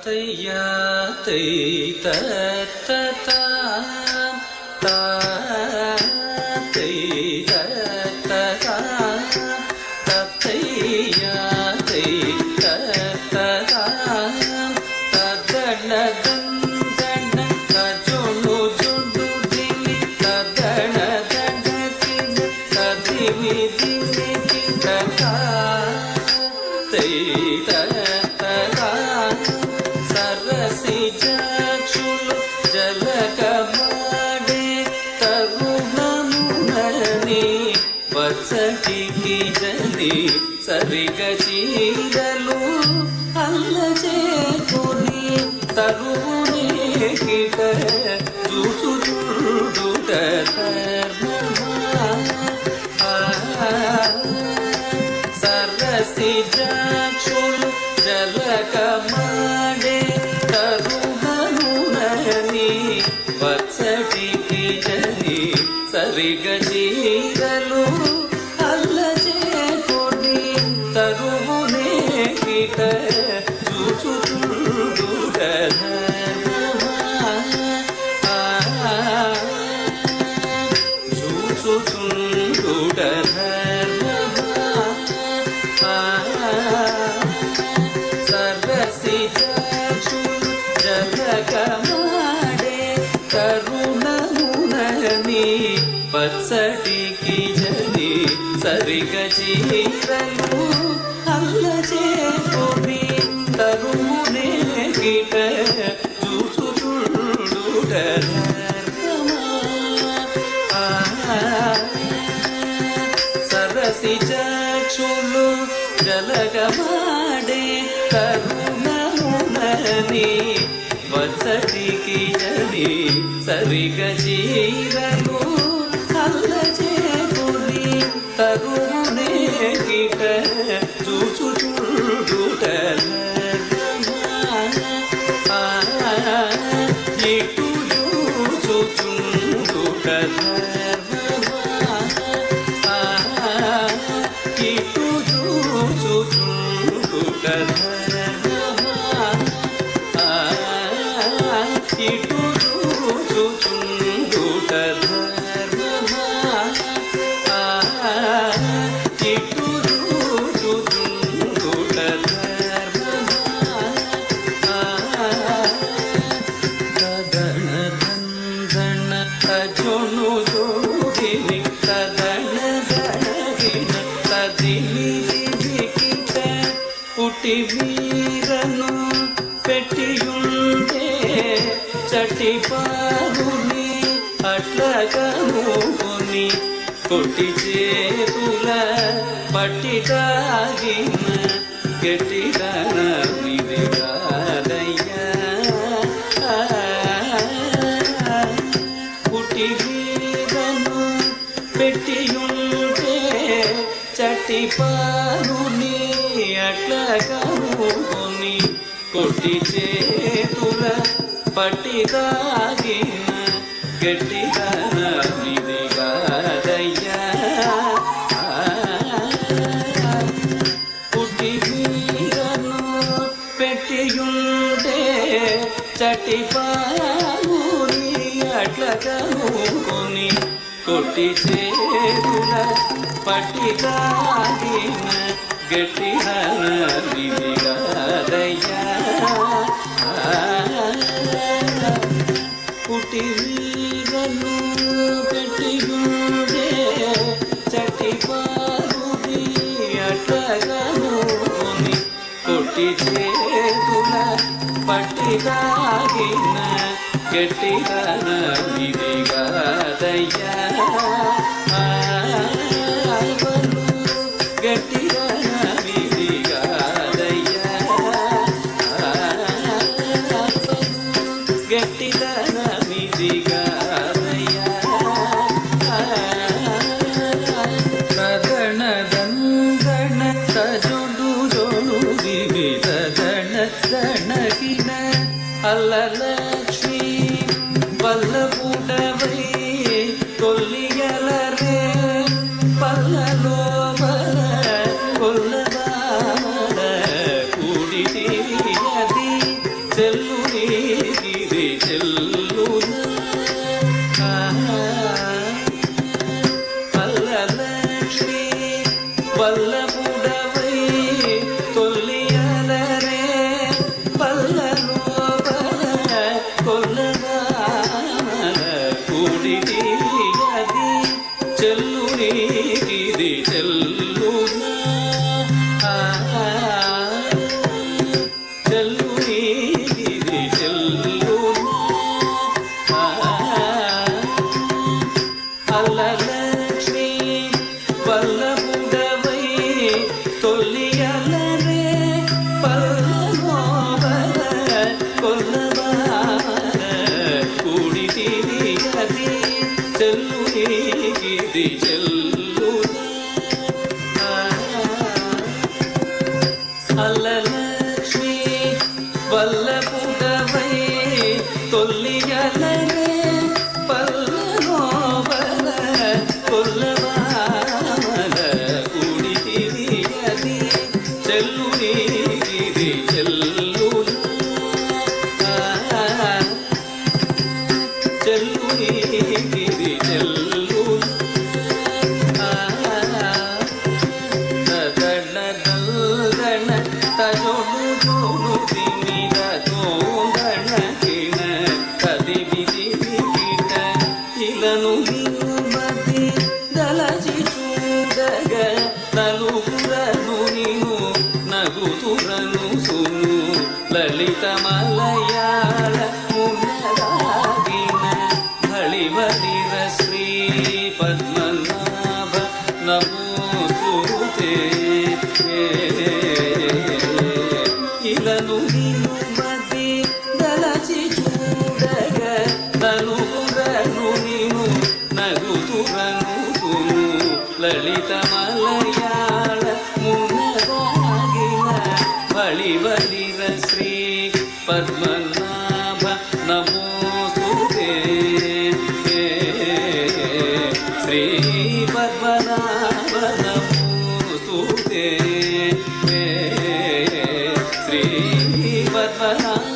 తత్తయ్యా తై తత్తత తా తై తత్తత తత్తయ్యా తై తత్తత తదన దందన తజోను జుడు దిని తదన దండకిన తదిమి దిని కిందక తై తత్తత సరసి జక్షులు జలకమాడే తరుణమునని వత్సటికి జని సరిగ చీరలు అల్లచేకుని తరువునే కిట చూచుచుడుట సరసి జక్షులు జలకమాడే తరుణమునని వత్సటికి జని సరిగ చీరలు అల్లచేకుని తరువునే కిట చూచుచుడుట చూచుచుడుట సరసి జక్షులు జలకమాడే తరుణమునని పచ్చటికి జని సరిగ చీరలు అల్లచేకుని తరువునే కిట చూచుచుడుట సరసి జక్షులు జలగమాడే తరుణమునని వత్సటికి జని సరిగ చీరలు అల్లచేకుని తరువునే కిట చూచుచుడుట ఇటు చూచుచుడుట ఇటు చూచుచుడుట ఇటు చూచుచుడుట ఇటు చూచుచుడుట తదన దందన తజోను జోడిని తదన దడగిన తదిని దిగికిట పుట్టి వీరను పెట్టియుంటే చటి పారుని అట్లగనుకొని కొట్టి చేతుల పట్టి తాగిన గట్టిదన నిది కాదయ్యా పుట్టి వీరను పెట్టియుంటే చటి పారుని అట్లగనుకొని కొట్టి చేతుల పట్టి తాగిన గట్టిదన నిది కాదయ్యా పుట్టి వీరను పెట్టియుంటే చటి పారుని అట్లగనుకొని కొట్టి చేతుల పట్టి తాగిన గట్టిదన నిది కాదయ్యా పుట్టి వీరను పెట్టియుంటే చటి పారుని అట్లగనుకొని కొట్టి చేతుల పట్టి తాగిన గట్టిదన నిది కాదయ్యా గట్టిదన నిది కాదయ్యా గట్టిదన నిది కాదయ్యా తదన దందన తజుడు జోడు దివి తదన దణగిన అల్లలక్ష్మి వల్లపుడవై కొల్లియలరే పల్లలో కొల్లవాడ కూడి తీయది పల్లపుటవై తొల్లియలనే పల్లనోవల కొల్లవామల కుడి తిరియది చెల్లు నీది చెల్లు చెల్లు నీది చెల్లు దళ తజోడు జోడు తిమిర తోందణ కిణ కదిబిది కిట ఇలను నినుమతి దళచి చూడగ నలుగురను నిను నగుతురను సును లలిత మలయాళ మున్నదాగిన బళివలిర శ్రీ పద్మనాభ నమోస్తుతే ఇలను నినుమతి దళచి చూడగ నలుగురను నిను నగుతురను సును లలిత మలయాళ మున్నదాగిన బళివలిర శ్రీ పద్మనాభ నమోస్తుతే శ్రీ పద్మనాభ నమోస్తుతే శ్రీ పద్మనాభ